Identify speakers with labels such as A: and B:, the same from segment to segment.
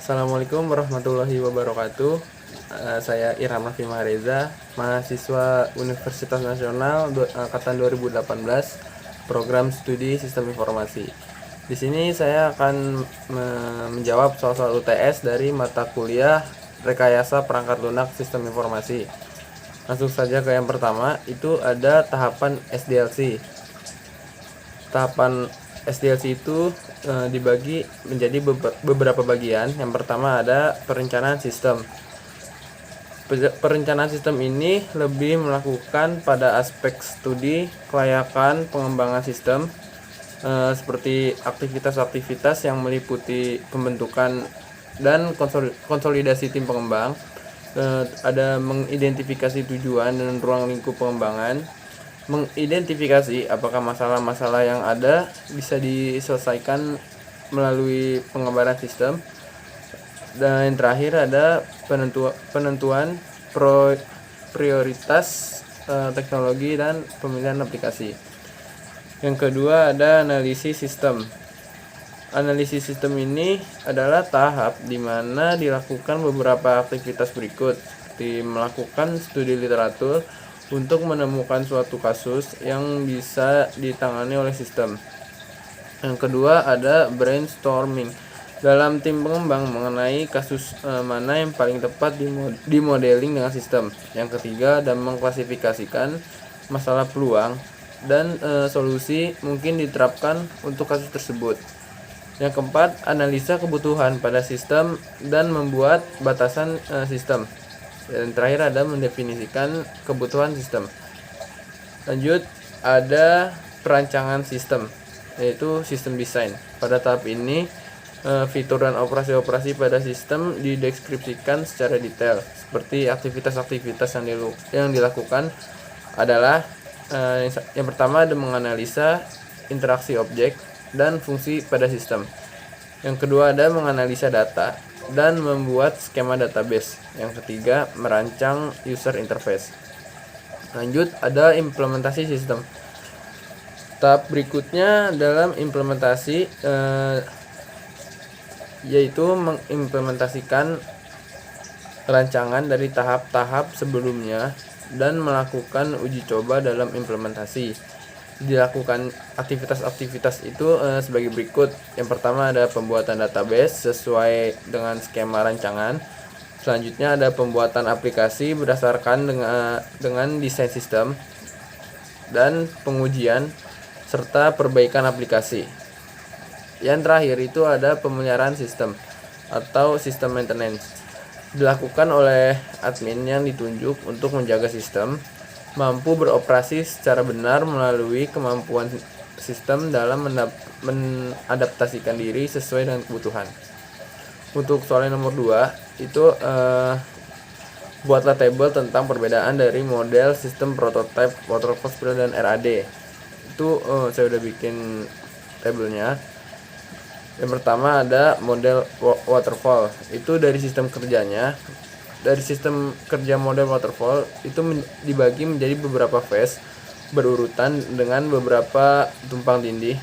A: Assalamualaikum warahmatullahi wabarakatuh. Saya Irham Raffi Mahreza, mahasiswa Universitas Nasional angkatan 2018, program studi Sistem Informasi. Di sini saya akan menjawab soal-soal UTS dari mata kuliah Rekayasa Perangkat Lunak Sistem Informasi. Langsung saja ke yang pertama, itu ada tahapan SDLC. Tahapan SDLC itu dibagi menjadi beberapa bagian. Yang pertama ada perencanaan sistem. Perencanaan sistem ini lebih melakukan pada aspek studi kelayakan pengembangan sistem, seperti aktivitas-aktivitas yang meliputi pembentukan dan konsolidasi tim pengembang, ada mengidentifikasi tujuan dan ruang lingkup pengembangan, mengidentifikasi apakah masalah-masalah yang ada bisa diselesaikan melalui pengembangan sistem, dan yang terakhir ada penentuan prioritas teknologi dan pemilihan aplikasi. Yang kedua ada analisis sistem. Analisis sistem ini adalah tahap di mana dilakukan beberapa aktivitas berikut, seperti melakukan studi literatur untuk menemukan suatu kasus yang bisa ditangani oleh sistem. Yang kedua ada brainstorming dalam tim pengembang mengenai kasus mana yang paling tepat di modeling dengan sistem. Yang ketiga ada mengklasifikasikan masalah peluang dan solusi mungkin diterapkan untuk kasus tersebut. Yang keempat, analisa kebutuhan pada sistem dan membuat batasan sistem. Dan terakhir ada mendefinisikan kebutuhan sistem. Lanjut, ada perancangan sistem, yaitu sistem design. Pada tahap ini, fitur dan operasi-operasi pada sistem dideskripsikan secara detail, seperti aktivitas-aktivitas yang dilakukan adalah yang pertama ada menganalisa interaksi objek dan fungsi pada sistem. Yang kedua ada menganalisa data dan membuat skema database. Yang ketiga, merancang user interface. Lanjut, ada implementasi sistem. Tahap berikutnya dalam implementasi yaitu mengimplementasikan rancangan dari tahap-tahap sebelumnya dan melakukan uji coba dalam implementasi. Dilakukan aktivitas-aktivitas itu sebagai berikut. Yang pertama ada pembuatan database sesuai dengan skema rancangan. Selanjutnya ada pembuatan aplikasi berdasarkan dengan desain sistem dan pengujian serta perbaikan aplikasi. Yang terakhir itu ada pemeliharaan sistem atau sistem maintenance. Dilakukan oleh admin yang ditunjuk untuk menjaga sistem mampu beroperasi secara benar melalui kemampuan sistem dalam mengadaptasikan diri sesuai dengan kebutuhan. Untuk soal nomor 2 itu buatlah tabel tentang perbedaan dari model sistem prototype, waterfall spiral dan RAD. Itu saya udah bikin tabelnya. Yang pertama ada model waterfall. Itu dari sistem kerjanya. Dari sistem kerja model waterfall itu dibagi menjadi beberapa phase berurutan dengan beberapa tumpang tindih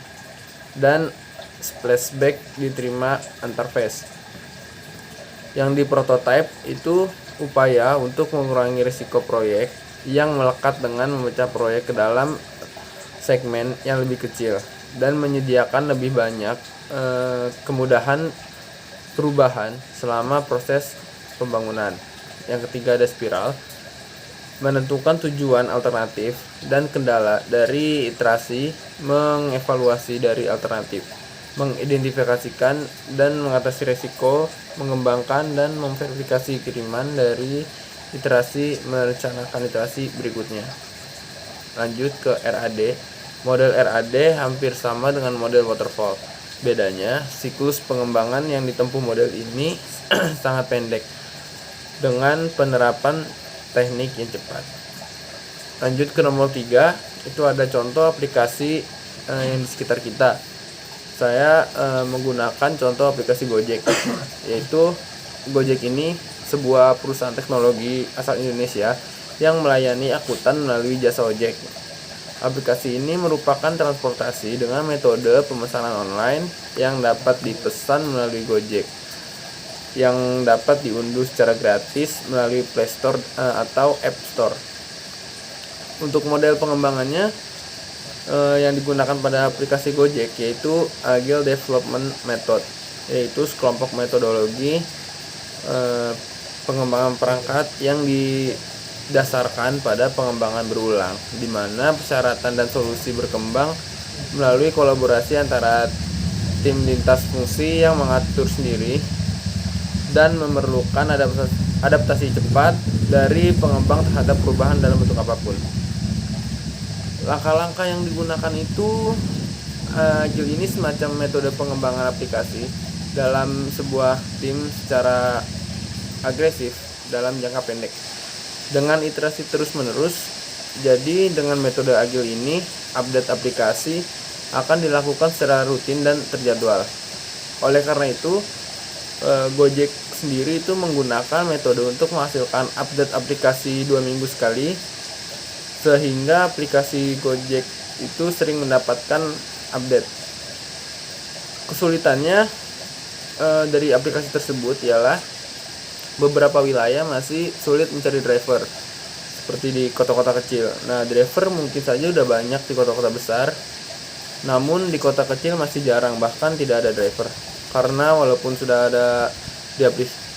A: dan splashback diterima antar phase. Yang di prototype itu upaya untuk mengurangi risiko proyek yang melekat dengan memecah proyek ke dalam segmen yang lebih kecil dan menyediakan lebih banyak kemudahan perubahan selama proses pembangunan. Yang ketiga ada spiral, menentukan tujuan alternatif dan kendala dari iterasi, mengevaluasi dari alternatif, mengidentifikasikan dan mengatasi risiko, mengembangkan dan memverifikasi kiriman dari iterasi, merencanakan iterasi berikutnya. Lanjut ke RAD. Model RAD hampir sama dengan model waterfall. Bedanya, siklus pengembangan yang ditempuh model ini sangat pendek dengan penerapan teknik yang cepat. Lanjut ke nomor 3, itu ada contoh aplikasi yang di sekitar kita. Saya menggunakan contoh aplikasi Gojek, yaitu Gojek ini sebuah perusahaan teknologi asal Indonesia yang melayani angkutan melalui jasa ojek. Aplikasi ini merupakan transportasi dengan metode pemesanan online yang dapat dipesan melalui Gojek. yang dapat diunduh secara gratis melalui Play Store atau App Store. Untuk model pengembangannya yang digunakan pada aplikasi Gojek yaitu Agile Development Method, yaitu sekelompok metodologi pengembangan perangkat yang didasarkan pada pengembangan berulang, di mana persyaratan dan solusi berkembang melalui kolaborasi antara tim lintas fungsi yang mengatur sendiri dan memerlukan adaptasi cepat dari pengembang terhadap perubahan dalam bentuk apapun. Langkah-langkah yang digunakan itu Agile ini semacam metode pengembangan aplikasi dalam sebuah tim secara agresif dalam jangka pendek dengan iterasi terus-menerus. Jadi dengan metode Agile ini, update aplikasi akan dilakukan secara rutin dan terjadwal. Oleh karena itu, Gojek sendiri itu menggunakan metode untuk menghasilkan update aplikasi 2 minggu sekali, sehingga aplikasi Gojek itu sering mendapatkan update. Kesulitannya dari aplikasi tersebut ialah beberapa wilayah masih sulit mencari driver, seperti di kota-kota kecil. Nah, driver mungkin saja udah banyak di kota-kota besar, namun di kota kecil masih jarang, bahkan tidak ada driver. Karena walaupun sudah ada di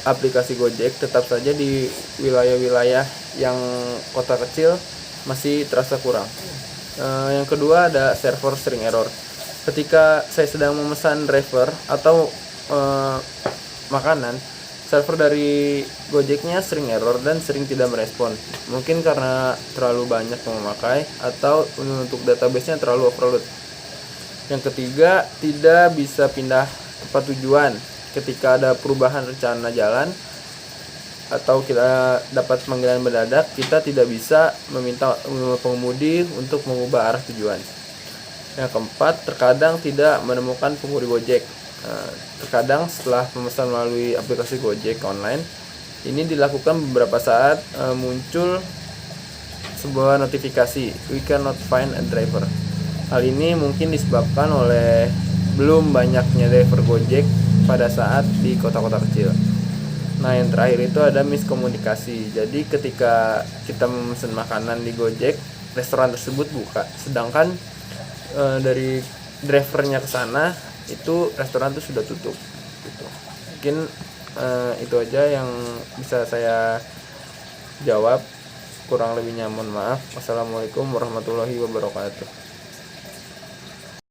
A: aplikasi Gojek, tetap saja di wilayah-wilayah yang kota kecil masih terasa kurang. Yang kedua ada server sering error. Ketika saya sedang memesan driver atau makanan, server dari Gojeknya sering error dan sering tidak merespon. Mungkin karena terlalu banyak yang memakai atau untuk database-nya terlalu overload. Yang ketiga, tidak bisa pindah tempat tujuan ketika ada perubahan rencana jalan atau kita dapat panggilan mendadak, kita tidak bisa meminta pengemudi untuk mengubah arah tujuan. Yang keempat, terkadang tidak menemukan pengemudi Gojek. Terkadang setelah pemesan melalui aplikasi Gojek online, ini dilakukan beberapa saat muncul sebuah notifikasi, "We cannot find a driver." Hal ini mungkin disebabkan oleh belum banyaknya driver Gojek pada saat di kota-kota kecil. Nah, yang terakhir itu ada miskomunikasi. Jadi ketika kita memesan makanan di Gojek, restoran tersebut buka, sedangkan dari drivernya ke sana itu restoran itu sudah tutup gitu. Mungkin itu aja yang bisa saya jawab, kurang lebihnya mohon maaf. Wassalamualaikum warahmatullahi wabarakatuh.